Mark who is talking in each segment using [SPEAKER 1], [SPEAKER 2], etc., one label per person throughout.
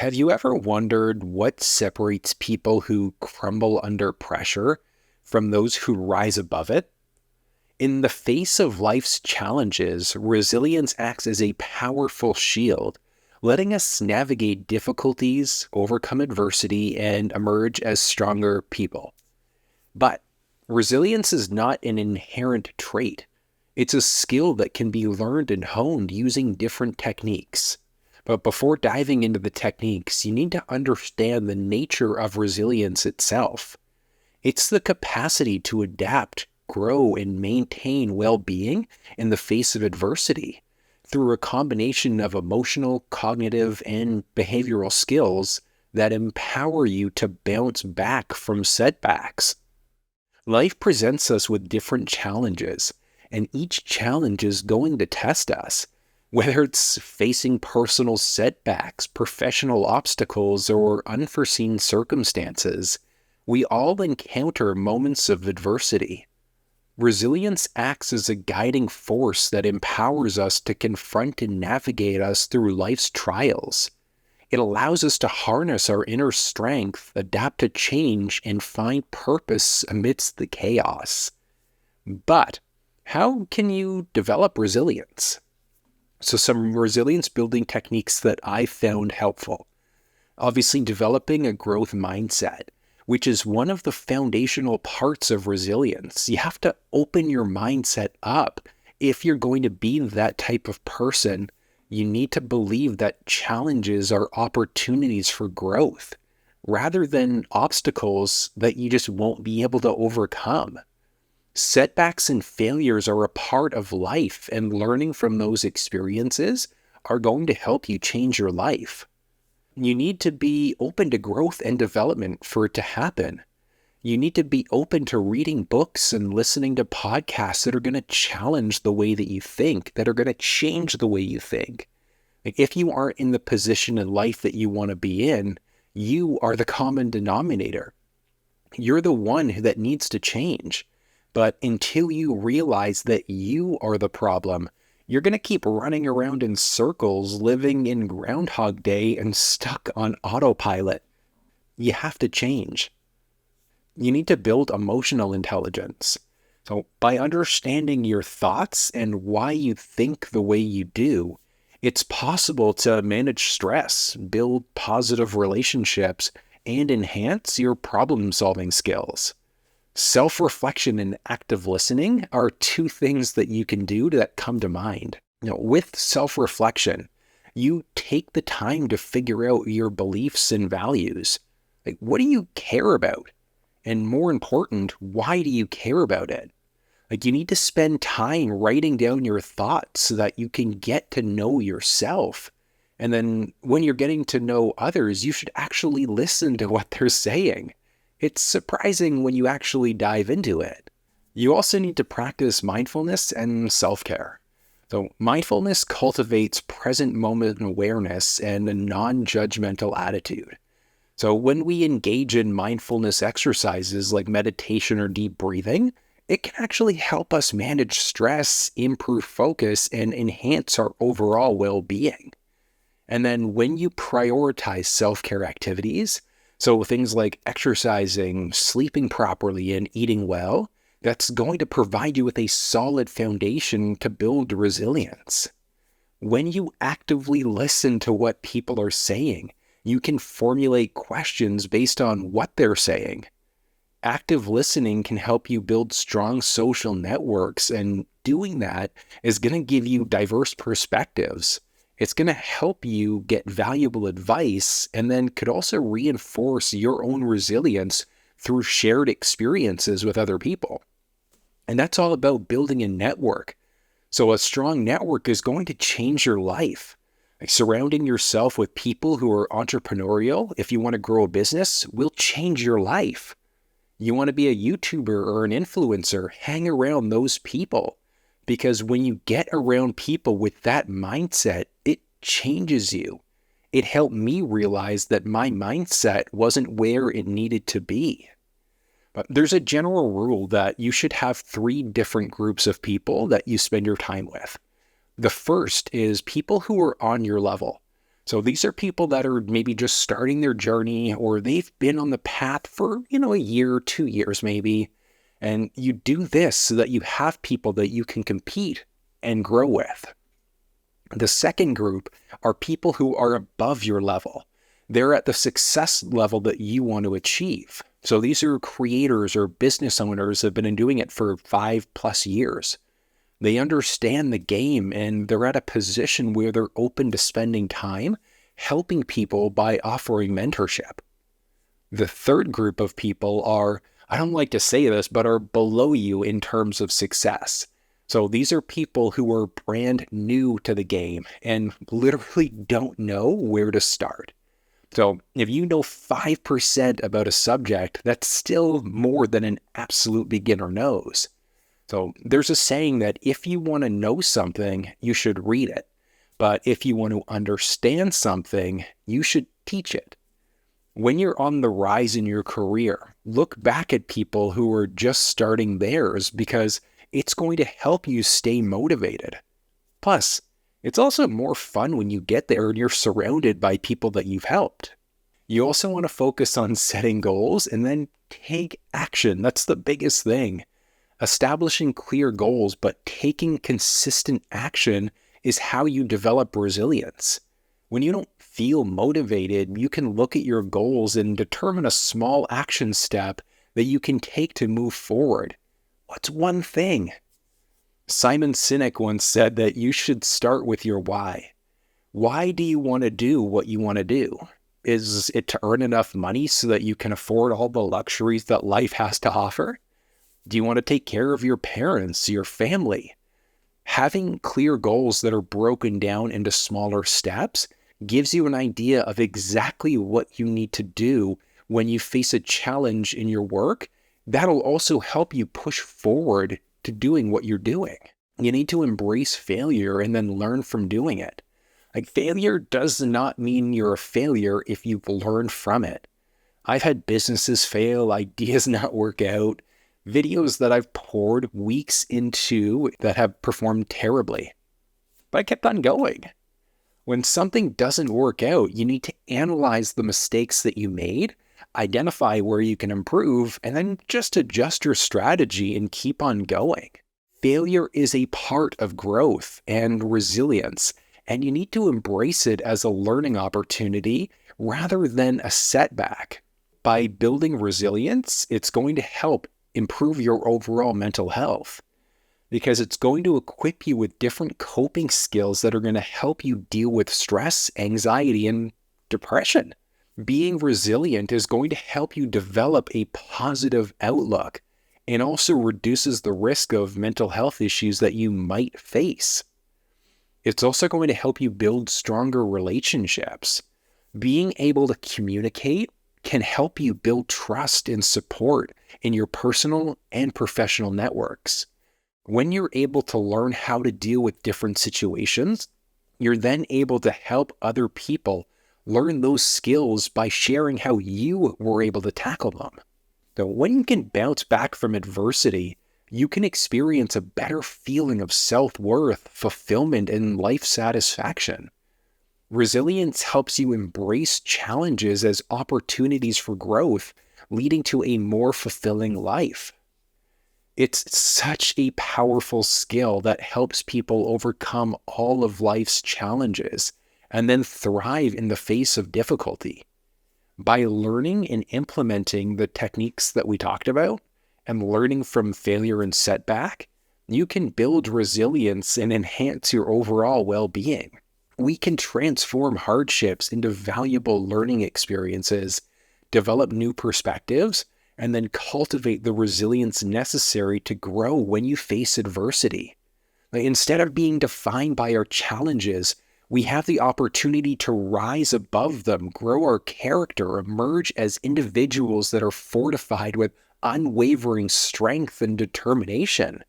[SPEAKER 1] Have you ever wondered what separates people who crumble under pressure from those who rise above it? In the face of life's challenges, resilience acts as a powerful shield, letting us navigate difficulties, overcome adversity, and emerge as stronger people. But resilience is not an inherent trait. It's a skill that can be learned and honed using different techniques. But before diving into the techniques, you need to understand the nature of resilience itself. It's the capacity to adapt, grow, and maintain well-being in the face of adversity through a combination of emotional, cognitive, and behavioral skills that empower you to bounce back from setbacks. Life presents us with different challenges, and each challenge is going to test us. Whether it's facing personal setbacks, professional obstacles, or unforeseen circumstances, we all encounter moments of adversity. Resilience acts as a guiding force that empowers us to confront and navigate us through life's trials. It allows us to harness our inner strength, adapt to change, and find purpose amidst the chaos. But how can you develop resilience? So some resilience building techniques that I found helpful. Obviously, developing a growth mindset, which is one of the foundational parts of resilience. You have to open your mindset up. If you're going to be that type of person, you need to believe that challenges are opportunities for growth rather than obstacles that you just won't be able to overcome. Setbacks and failures are a part of life, and learning from those experiences are going to help you change your life. You need to be open to growth and development for it to happen. You need to be open to reading books and listening to podcasts that are going to challenge the way that you think, that are going to change the way you think. Like, if you aren't in the position in life that you want to be in, you are the common denominator. You're the one that needs to change. But until you realize that you are the problem, you're going to keep running around in circles, living in Groundhog Day and stuck on autopilot. You have to change. You need to build emotional intelligence. So by understanding your thoughts and why you think the way you do, it's possible to manage stress, build positive relationships, and enhance your problem-solving skills. Self-reflection and active listening are two things that you can do that come to mind. With self-reflection, you take the time to figure out your beliefs and values. Like, what do you care about? And more important, why do you care about it? Like, you need to spend time writing down your thoughts so that you can get to know yourself. And then when you're getting to know others, you should actually listen to what they're saying. It's surprising when you actually dive into it. You also need to practice mindfulness and self-care. So mindfulness cultivates present moment awareness and a non-judgmental attitude. So when we engage in mindfulness exercises like meditation or deep breathing, it can actually help us manage stress, improve focus, and enhance our overall well-being. And then when you prioritize self-care activities, so things like exercising, sleeping properly, and eating well, that's going to provide you with a solid foundation to build resilience. When you actively listen to what people are saying, you can formulate questions based on what they're saying. Active listening can help you build strong social networks, and doing that is going to give you diverse perspectives. It's going to help you get valuable advice, and then could also reinforce your own resilience through shared experiences with other people. And that's all about building a network. So a strong network is going to change your life. Like, surrounding yourself with people who are entrepreneurial, if you want to grow a business, will change your life. You want to be a YouTuber or an influencer, hang around those people. Because when you get around people with that mindset, it changes you. It helped me realize that my mindset wasn't where it needed to be. But there's a general rule that you should have 3 different groups of people that you spend your time with. The first is people who are on your level. So these are people that are maybe just starting their journey, or they've been on the path for, a year, 2 years maybe. And you do this so that you have people that you can compete and grow with. The second group are people who are above your level. They're at the success level that you want to achieve. So these are creators or business owners that have been doing it for 5+ years. They understand the game, and they're at a position where they're open to spending time helping people by offering mentorship. The third group of people are, I don't like to say this, but are below you in terms of success. So these are people who are brand new to the game and literally don't know where to start. So if you know 5% about a subject, that's still more than an absolute beginner knows. So there's a saying that if you want to know something, you should read it. But if you want to understand something, you should teach it. When you're on the rise in your career, look back at people who are just starting theirs, because it's going to help you stay motivated. Plus, it's also more fun when you get there and you're surrounded by people that you've helped. You also want to focus on setting goals and then take action. That's the biggest thing. Establishing clear goals, but taking consistent action is how you develop resilience. When you don't feel motivated, you can look at your goals and determine a small action step that you can take to move forward. What's one thing? Simon Sinek once said that you should start with your why. Why do you want to do what you want to do? Is it to earn enough money so that you can afford all the luxuries that life has to offer? Do you want to take care of your parents, your family? Having clear goals that are broken down into smaller steps gives you an idea of exactly what you need to do when you face a challenge in your work. That'll also help you push forward to doing what you're doing. You need to embrace failure and then learn from doing it. Like, failure does not mean you're a failure if you've learned from it. I've had businesses fail, ideas not work out, videos that I've poured weeks into that have performed terribly. But I kept on going. When something doesn't work out, you need to analyze the mistakes that you made, identify where you can improve, and then just adjust your strategy and keep on going. Failure is a part of growth and resilience, and you need to embrace it as a learning opportunity rather than a setback. By building resilience, it's going to help improve your overall mental health, because it's going to equip you with different coping skills that are going to help you deal with stress, anxiety, and depression. Being resilient is going to help you develop a positive outlook and also reduces the risk of mental health issues that you might face. It's also going to help you build stronger relationships. Being able to communicate can help you build trust and support in your personal and professional networks. When you're able to learn how to deal with different situations, you're then able to help other people learn those skills by sharing how you were able to tackle them. So when you can bounce back from adversity, you can experience a better feeling of self-worth, fulfillment, and life satisfaction. Resilience helps you embrace challenges as opportunities for growth, leading to a more fulfilling life. It's such a powerful skill that helps people overcome all of life's challenges and then thrive in the face of difficulty. By learning and implementing the techniques that we talked about and learning from failure and setback, you can build resilience and enhance your overall well-being. We can transform hardships into valuable learning experiences, develop new perspectives, and then cultivate the resilience necessary to grow when you face adversity. Instead of being defined by our challenges, we have the opportunity to rise above them, grow our character, emerge as individuals that are fortified with unwavering strength and determination.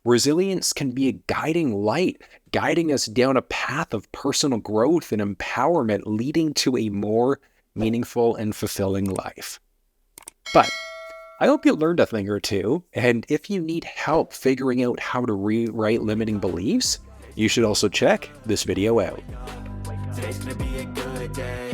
[SPEAKER 1] Resilience can be a guiding light, guiding us down a path of personal growth and empowerment, leading to a more meaningful and fulfilling life. But I hope you learned a thing or two, and if you need help figuring out how to rewrite limiting beliefs, you should also check this video out.
[SPEAKER 2] Today's gonna be a good day.